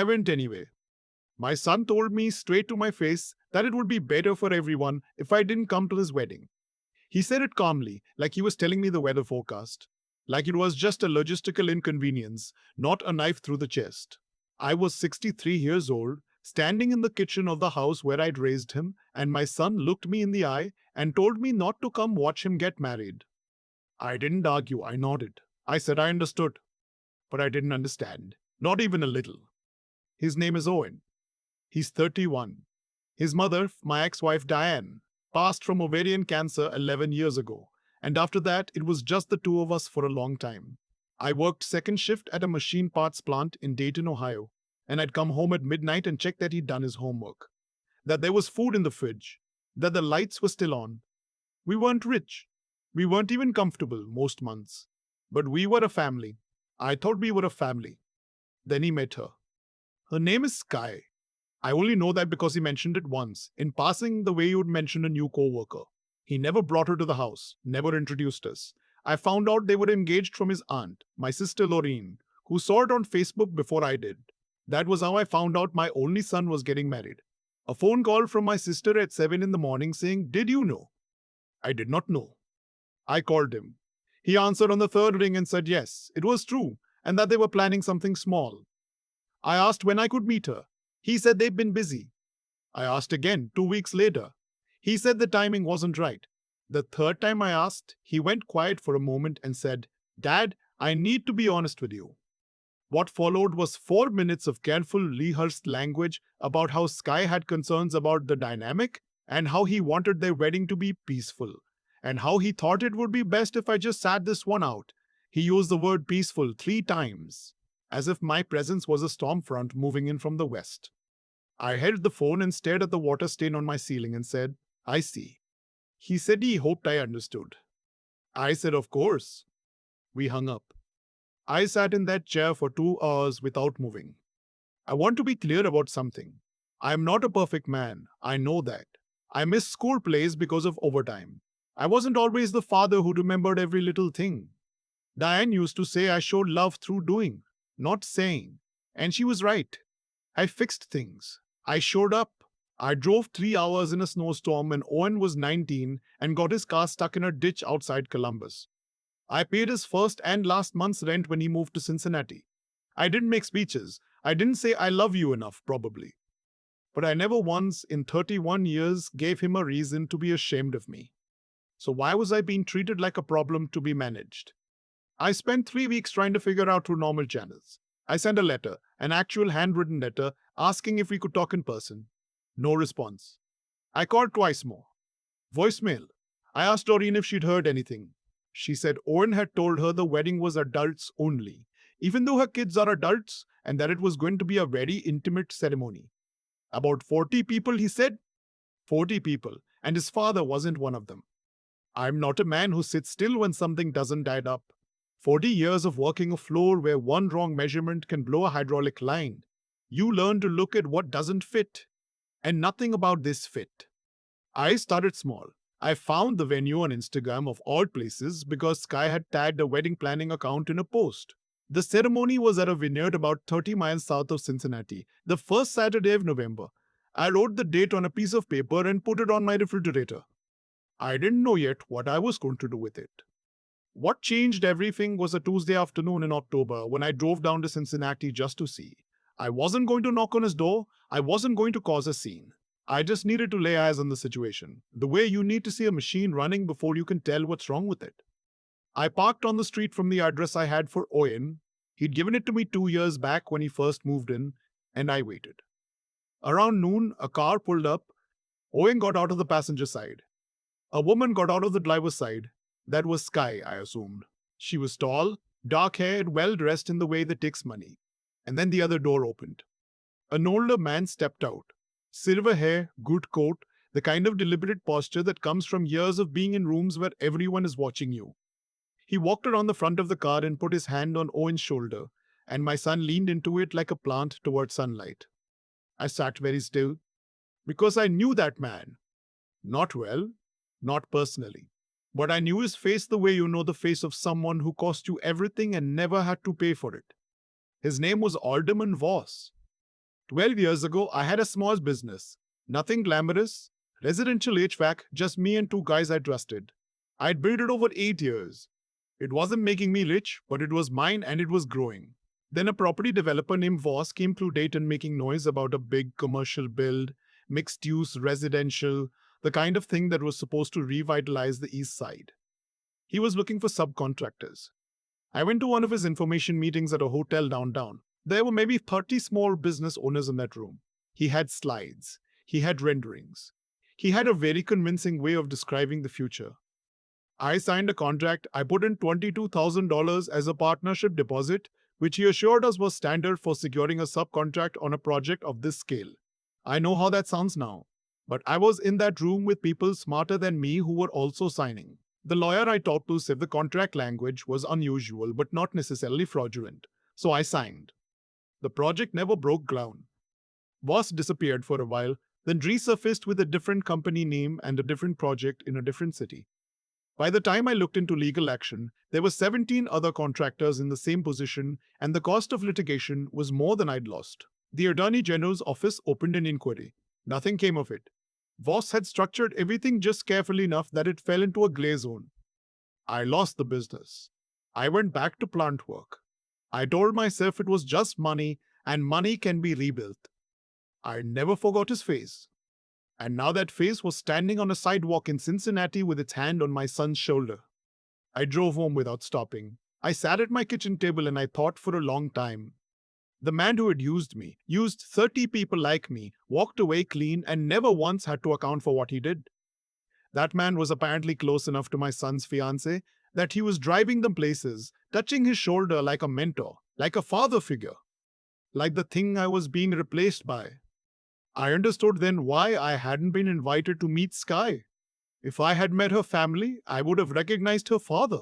I went anyway. My son told me straight to my face that it would be better for everyone if I didn't come to his wedding. He said it calmly, like he was telling me the weather forecast, like it was just a logistical inconvenience, not a knife through the chest. I was 63 years old, standing in the kitchen of the house where I'd raised him, and my son looked me in the eye and told me not to come watch him get married. I didn't argue, I nodded. I said I understood, but I didn't understand. Not even a little. His name is Owen. He's 31. His mother, my ex-wife Diane, passed from ovarian cancer 11 years ago, and after that, it was just the two of us for a long time. I worked second shift at a machine parts plant in Dayton, Ohio, and I'd come home at midnight and check that he'd done his homework, that there was food in the fridge, that the lights were still on. We weren't rich. We weren't even comfortable most months. But we were a family. I thought we were a family. Then he met her. Her name is Sky. I only know that because he mentioned it once, in passing the way you would mention a new co-worker. He never brought her to the house, never introduced us. I found out they were engaged from his aunt, my sister Laureen, who saw it on Facebook before I did. That was how I found out my only son was getting married. A phone call from my sister at 7 in the morning saying, "Did you know?" I did not know. I called him. He answered on the third ring and said yes, it was true, and that they were planning something small. I asked when I could meet her. He said they've been busy. I asked again 2 weeks later. He said the timing wasn't right. The third time I asked, he went quiet for a moment and said, "Dad, I need to be honest with you." What followed was 4 minutes of careful rehearsed language about how Sky had concerns about the dynamic and how he wanted their wedding to be peaceful, and how he thought it would be best if I just sat this one out. He used the word peaceful 3 times, as if my presence was a storm front moving in from the west. I held the phone and stared at the water stain on my ceiling and said, "I see." He said he hoped I understood. I said, "Of course." We hung up. I sat in that chair for 2 hours without moving. I want to be clear about something. I am not a perfect man. I know that. I missed school plays because of overtime. I wasn't always the father who remembered every little thing. Diane used to say I showed love through doing, not saying. And she was right. I fixed things. I showed up. I drove 3 hours in a snowstorm when Owen was 19 and got his car stuck in a ditch outside Columbus. I paid his first and last month's rent when he moved to Cincinnati. I didn't make speeches. I didn't say I love you enough, probably. But I never once in 31 years gave him a reason to be ashamed of me. So why was I being treated like a problem to be managed? I spent 3 weeks trying to figure out through normal channels. I sent a letter, an actual handwritten letter, asking if we could talk in person. No response. I called twice more. Voicemail. I asked Doreen if she'd heard anything. She said Owen had told her the wedding was adults only, even though her kids are adults, and that it was going to be a very intimate ceremony. About 40 people, he said. 40 people, and his father wasn't one of them. I'm not a man who sits still when something doesn't add up. 40 years of working a floor where one wrong measurement can blow a hydraulic line. You learn to look at what doesn't fit. And nothing about this fit. I started small. I found the venue on Instagram of all places because Sky had tagged a wedding planning account in a post. The ceremony was at a vineyard about 30 miles south of Cincinnati, the first Saturday of November. I wrote the date on a piece of paper and put it on my refrigerator. I didn't know yet what I was going to do with it. What changed everything was a Tuesday afternoon in October when I drove down to Cincinnati just to see. I wasn't going to knock on his door. I wasn't going to cause a scene. I just needed to lay eyes on the situation, the way you need to see a machine running before you can tell what's wrong with it. I parked on the street from the address I had for Owen. He'd given it to me 2 years back when he first moved in, and I waited. Around noon, a car pulled up. Owen got out of the passenger side. A woman got out of the driver's side. That was Sky, I assumed. She was tall, dark-haired, well-dressed in the way that takes money. And then the other door opened. An older man stepped out. Silver hair, good coat, the kind of deliberate posture that comes from years of being in rooms where everyone is watching you. He walked around the front of the car and put his hand on Owen's shoulder, and my son leaned into it like a plant toward sunlight. I sat very still, because I knew that man. Not well, not personally. But I knew his face the way you know the face of someone who cost you everything and never had to pay for it. His name was Alderman Voss. 12 years ago, I had a small business. Nothing glamorous. Residential HVAC, just me and two guys I trusted. I'd built it over 8 years. It wasn't making me rich, but it was mine and it was growing. Then a property developer named Voss came through Dayton making noise about a big commercial build, mixed use residential, the kind of thing that was supposed to revitalize the east side. He was looking for subcontractors. I went to one of his information meetings at a hotel downtown. There were maybe 30 small business owners in that room. He had slides. He had renderings. He had a very convincing way of describing the future. I signed a contract. I put in $22,000 as a partnership deposit, which he assured us was standard for securing a subcontract on a project of this scale. I know how that sounds now, but I was in that room with people smarter than me who were also signing. The lawyer I talked to said the contract language was unusual but not necessarily fraudulent, so I signed. The project never broke ground. Voss disappeared for a while, then resurfaced with a different company name and a different project in a different city. By the time I looked into legal action, there were 17 other contractors in the same position, and the cost of litigation was more than I'd lost. The Attorney General's office opened an inquiry. Nothing came of it. Voss had structured everything just carefully enough that it fell into a gray zone. I lost the business. I went back to plant work. I told myself it was just money, and money can be rebuilt. I never forgot his face. And now that face was standing on a sidewalk in Cincinnati with its hand on my son's shoulder. I drove home without stopping. I sat at my kitchen table and I thought for a long time. The man who had used me, used 30 people like me, walked away clean and never once had to account for what he did. That man was apparently close enough to my son's fiancée that he was driving them places, touching his shoulder like a mentor, like a father figure, like the thing I was being replaced by. I understood then why I hadn't been invited to meet Sky. If I had met her family, I would have recognized her father.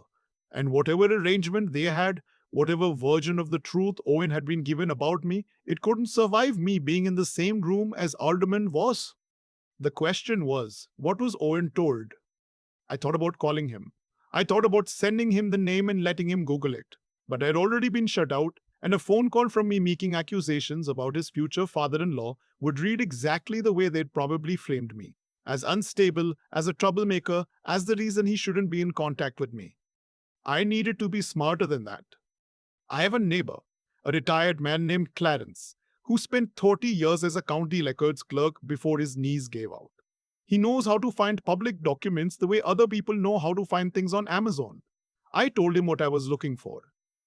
And whatever arrangement they had, whatever version of the truth Owen had been given about me, it couldn't survive me being in the same room as Alderman Voss. The question was, what was Owen told? I thought about calling him. I thought about sending him the name and letting him Google it. But I had already been shut out, and a phone call from me making accusations about his future father-in-law would read exactly the way they'd probably framed me. As unstable, as a troublemaker, as the reason he shouldn't be in contact with me. I needed to be smarter than that. I have a neighbor, a retired man named Clarence, who spent 30 years as a county records clerk before his knees gave out. He knows how to find public documents the way other people know how to find things on Amazon. I told him what I was looking for.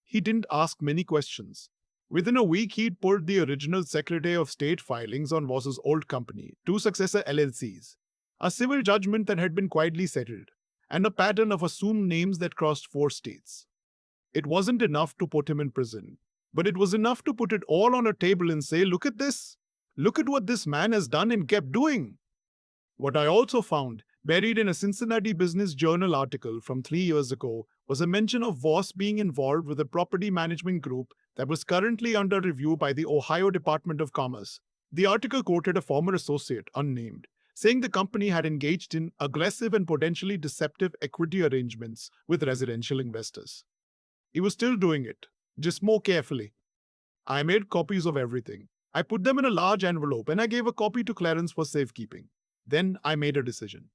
He didn't ask many questions. Within a week, he'd pulled the original Secretary of State filings on Voss's old company, two successor LLCs, a civil judgment that had been quietly settled, and a pattern of assumed names that crossed 4 states. It wasn't enough to put him in prison, but it was enough to put it all on a table and say, look at this. Look at what this man has done and kept doing. What I also found, buried in a Cincinnati Business Journal article from 3 years ago, was a mention of Voss being involved with a property management group that was currently under review by the Ohio Department of Commerce. The article quoted a former associate, unnamed, saying the company had engaged in aggressive and potentially deceptive equity arrangements with residential investors. He was still doing it, just more carefully. I made copies of everything. I put them in a large envelope and I gave a copy to Clarence for safekeeping. Then I made a decision.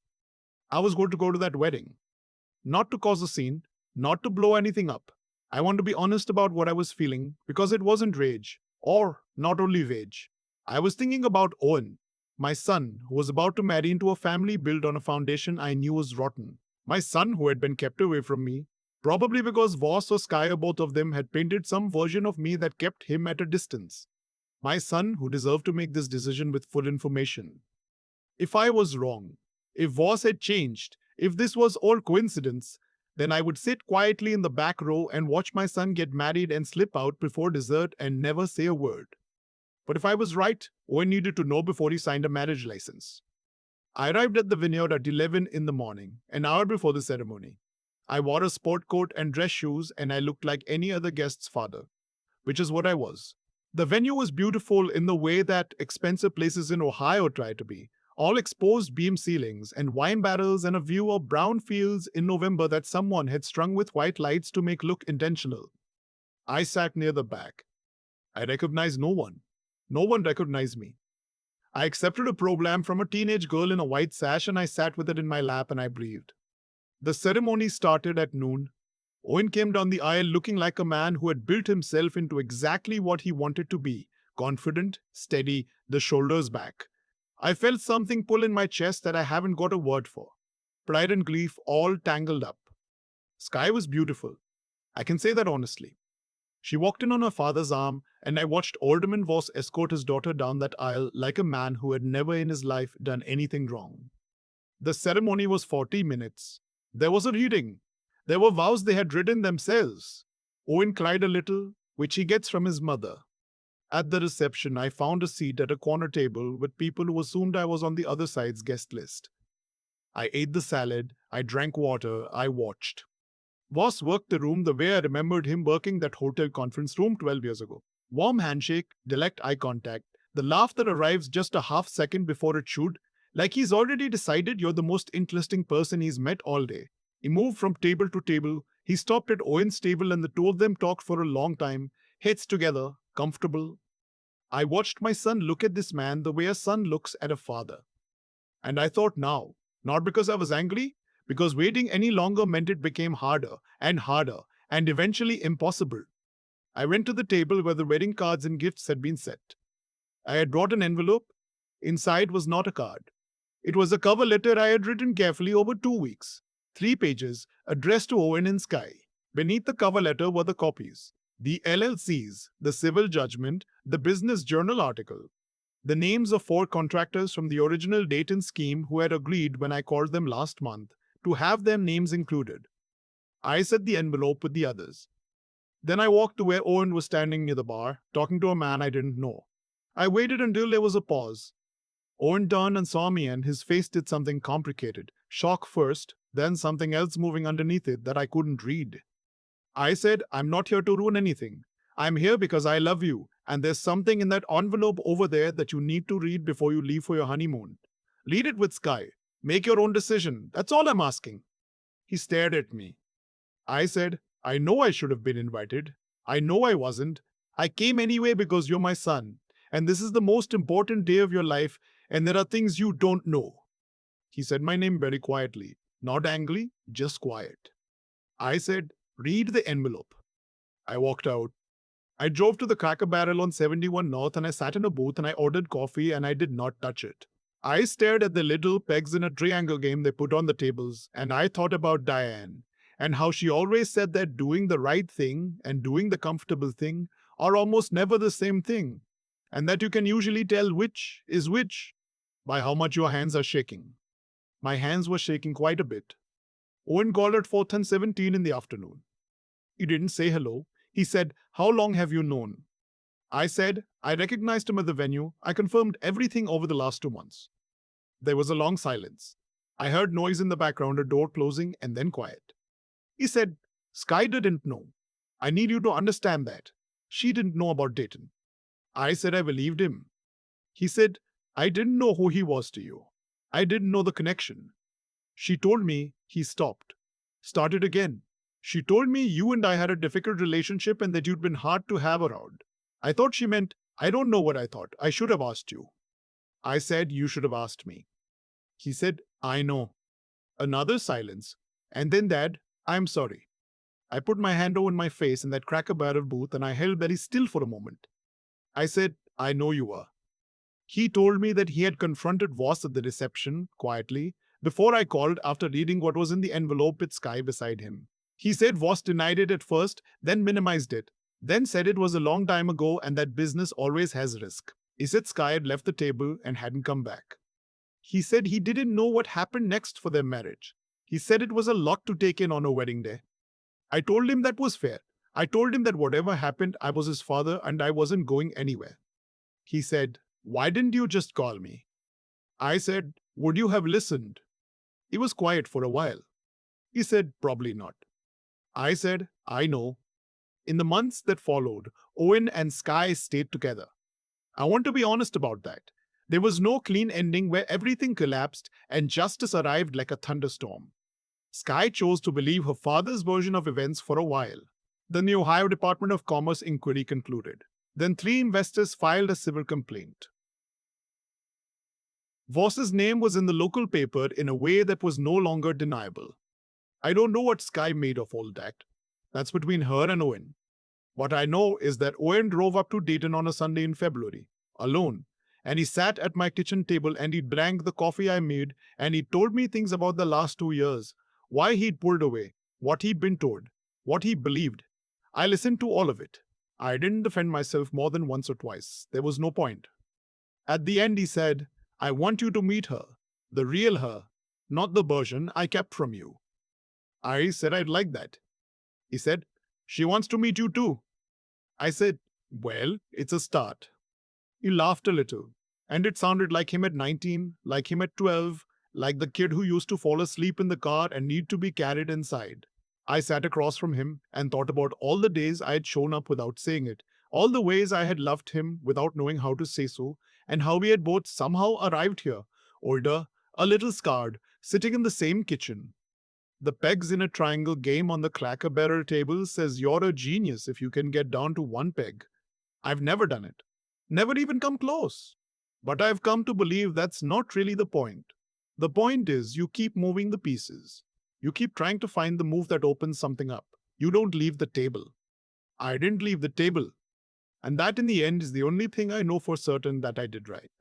I was going to go to that wedding. Not to cause a scene, not to blow anything up. I want to be honest about what I was feeling because it wasn't rage, or not only rage. I was thinking about Owen, my son, who was about to marry into a family built on a foundation I knew was rotten. My son who had been kept away from me, probably because Voss or Sky or both of them had painted some version of me that kept him at a distance. My son who deserved to make this decision with full information. If I was wrong, if Voss had changed, if this was all coincidence, then I would sit quietly in the back row and watch my son get married and slip out before dessert and never say a word. But if I was right, Owen needed to know before he signed a marriage license. I arrived at the vineyard at 11 in the morning, an hour before the ceremony. I wore a sport coat and dress shoes and I looked like any other guest's father, which is what I was. The venue was beautiful in the way that expensive places in Ohio try to be. All exposed beam ceilings and wine barrels and a view of brown fields in November that someone had strung with white lights to make look intentional. I sat near the back. I recognized no one. No one recognized me. I accepted a program from a teenage girl in a white sash and I sat with it in my lap and I breathed. The ceremony started at noon. Owen came down the aisle looking like a man who had built himself into exactly what he wanted to be: confident, steady, the shoulders back. I felt something pull in my chest that I haven't got a word for. Pride and grief all tangled up. Sky was beautiful. I can say that honestly. She walked in on her father's arm, and I watched Alderman Voss escort his daughter down that aisle like a man who had never in his life done anything wrong. The ceremony was 40 minutes. There was a reading. There were vows they had written themselves. Owen cried a little, which he gets from his mother. At the reception, I found a seat at a corner table with people who assumed I was on the other side's guest list. I ate the salad, I drank water, I watched. Voss worked the room the way I remembered him working that hotel conference room 12 years ago. Warm handshake, direct eye contact, the laugh that arrives just a half second before it should, like he's already decided you're the most interesting person he's met all day. He moved from table to table. He stopped at Owen's table and the two of them talked for a long time, heads together, comfortable. I watched my son look at this man the way a son looks at a father. And I thought now, not because I was angry, because waiting any longer meant it became harder and eventually impossible. I went to the table where the wedding cards and gifts had been set. I had brought an envelope. Inside was not a card. It was a cover letter I had written carefully over 2 weeks. 3 pages, addressed to Owen and Sky. Beneath the cover letter were the copies: the LLCs, the civil judgment, the business journal article. The names of 4 contractors from the original Dayton scheme who had agreed when I called them last month to have their names included. I set the envelope with the others. Then I walked to where Owen was standing near the bar, talking to a man I didn't know. I waited until there was a pause. Owen turned and saw me, and his face did something complicated. Shock first, then something else moving underneath it that I couldn't read. I said, "I'm not here to ruin anything. I'm here because I love you, and there's something in that envelope over there that you need to read before you leave for your honeymoon. Read it with Sky. Make your own decision. That's all I'm asking." He stared at me. I said, "I know I should have been invited. I know I wasn't. I came anyway because you're my son, and this is the most important day of your life, and there are things you don't know." He said my name very quietly, not angry, just quiet. I said, "Read the envelope." I walked out. I drove to the Cracker Barrel on 71 North and I sat in a booth and I ordered coffee and I did not touch it. I stared at the little pegs in a triangle game they put on the tables and I thought about Diane and how she always said that doing the right thing and doing the comfortable thing are almost never the same thing, and that you can usually tell which is which by how much your hands are shaking. My hands were shaking quite a bit. Owen called at 4:17 in the afternoon. He didn't say hello. He said, "How long have you known?" I said, I recognized him at the venue. I confirmed everything over the last 2 months. There was a long silence. I heard noise in the background, a door closing, and then quiet. He said, "Sky didn't know. I need you to understand that. She didn't know about Dayton." I said I believed him. He said, "I didn't know who he was to you. I didn't know the connection. She told me." He stopped. Started again. "She told me you and I had a difficult relationship and that you'd been hard to have around. I thought she meant, I don't know what I thought. I should have asked you." I said, "You should have asked me." He said, "I know." Another silence. And then, "Dad, I'm sorry." I put my hand over my face in that Cracker Barrel booth and I held very still for a moment. I said, "I know you are." He told me that he had confronted Voss at the reception, quietly, before I called after reading what was in the envelope with Sky beside him. He said Voss denied it at first, then minimized it, then said it was a long time ago and that business always has risk. He said Sky had left the table and hadn't come back. He said he didn't know what happened next for their marriage. He said it was a lot to take in on a wedding day. I told him that was fair. I told him that whatever happened, I was his father and I wasn't going anywhere. He said, "Why didn't you just call me?" I said, "Would you have listened?" He was quiet for a while. He said, "Probably not." I said, "I know." In the months that followed, Owen and Sky stayed together. I want to be honest about that. There was no clean ending where everything collapsed and justice arrived like a thunderstorm. Sky chose to believe her father's version of events for a while. Then the Ohio Department of Commerce inquiry concluded. Then 3 investors filed a civil complaint. Voss's name was in the local paper in a way that was no longer deniable. I don't know what Sky made of all that. That's between her and Owen. What I know is that Owen drove up to Dayton on a Sunday in February, alone, and he sat at my kitchen table and he drank the coffee I made and he told me things about the last 2 years, why he'd pulled away, what he'd been told, what he believed. I listened to all of it. I didn't defend myself more than once or twice. There was no point. At the end, he said, I want you to meet her, the real her, not the version I kept from you. I said I'd like that. He said, she wants to meet you too. I said, well, it's a start. He laughed a little, and it sounded like him at 19, like him at 12, like the kid who used to fall asleep in the car and need to be carried inside. I sat across from him and thought about all the days I had shown up without saying it, all the ways I had loved him without knowing how to say so, and how we had both somehow arrived here, older, a little scarred, sitting in the same kitchen. The pegs in a triangle game on the cracker barrel table says you're a genius if you can get down to one peg. I've never done it. Never even come close. But I've come to believe that's not really the point. The point is you keep moving the pieces. You keep trying to find the move that opens something up. You don't leave the table. I didn't leave the table. And that in the end is the only thing I know for certain that I did right.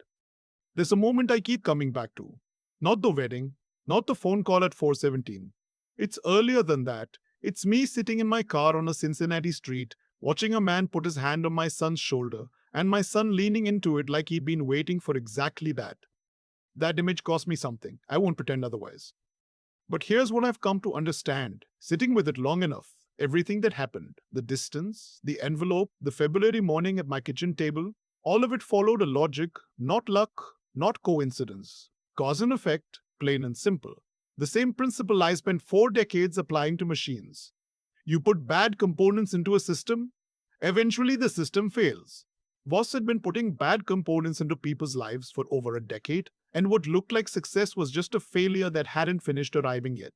There's a moment I keep coming back to. Not the wedding, not the phone call at 4:17. It's earlier than that. It's me sitting in my car on a Cincinnati street, watching a man put his hand on my son's shoulder, and my son leaning into it like he'd been waiting for exactly that. That image cost me something. I won't pretend otherwise. But here's what I've come to understand. Sitting with it long enough, everything that happened, the distance, the envelope, the February morning at my kitchen table, all of it followed a logic, not luck, not coincidence. Cause and effect, plain and simple. The same principle I spent 4 decades applying to machines. You put bad components into a system, eventually the system fails. Voss had been putting bad components into people's lives for over a decade, and what looked like success was just a failure that hadn't finished arriving yet.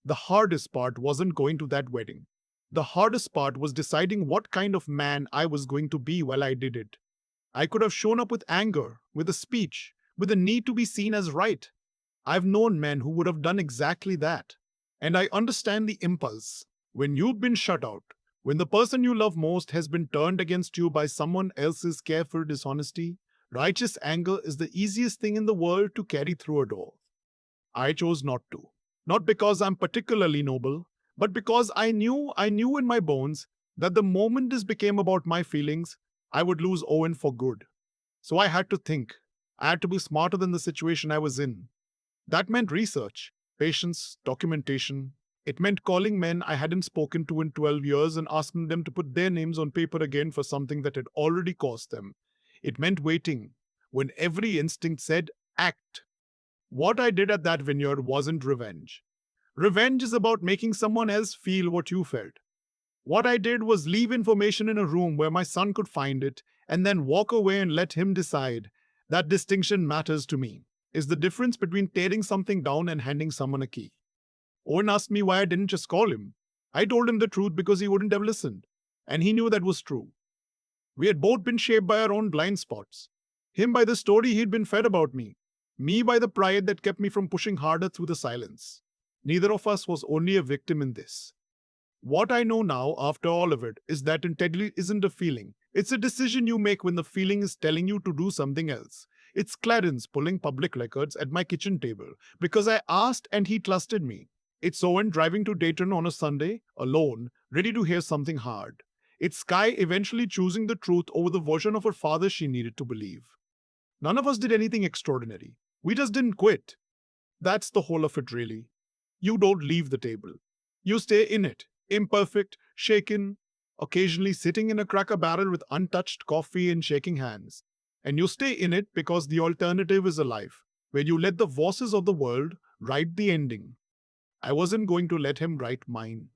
The hardest part wasn't going to that wedding. The hardest part was deciding what kind of man I was going to be while I did it. I could have shown up with anger, with a speech, with a need to be seen as right. I've known men who would have done exactly that. And I understand the impulse. When you've been shut out, when the person you love most has been turned against you by someone else's careful dishonesty, righteous anger is the easiest thing in the world to carry through a door. I chose not to. Not because I'm particularly noble, but because I knew in my bones that the moment this became about my feelings, I would lose Owen for good. So I had to think. I had to be smarter than the situation I was in. That meant research, patience, documentation. It meant calling men I hadn't spoken to in 12 years and asking them to put their names on paper again for something that had already cost them. It meant waiting, when every instinct said, act. What I did at that vineyard wasn't revenge. Revenge is about making someone else feel what you felt. What I did was leave information in a room where my son could find it and then walk away and let him decide. That distinction matters to me. Is the difference between tearing something down and handing someone a key. Owen asked me why I didn't just call him. I told him the truth because he wouldn't have listened. And he knew that was true. We had both been shaped by our own blind spots. Him by the story he'd been fed about me. Me by the pride that kept me from pushing harder through the silence. Neither of us was only a victim in this. What I know now, after all of it, is that integrity isn't a feeling. It's a decision you make when the feeling is telling you to do something else. It's Clarence pulling public records at my kitchen table because I asked and he trusted me. It's Owen driving to Dayton on a Sunday, alone, ready to hear something hard. It's Sky eventually choosing the truth over the version of her father she needed to believe. None of us did anything extraordinary. We just didn't quit. That's the whole of it, really. You don't leave the table. You stay in it, imperfect, shaken, occasionally sitting in a cracker barrel with untouched coffee and shaking hands. And you stay in it because the alternative is a life where you let the voices of the world write the ending. I wasn't going to let him write mine.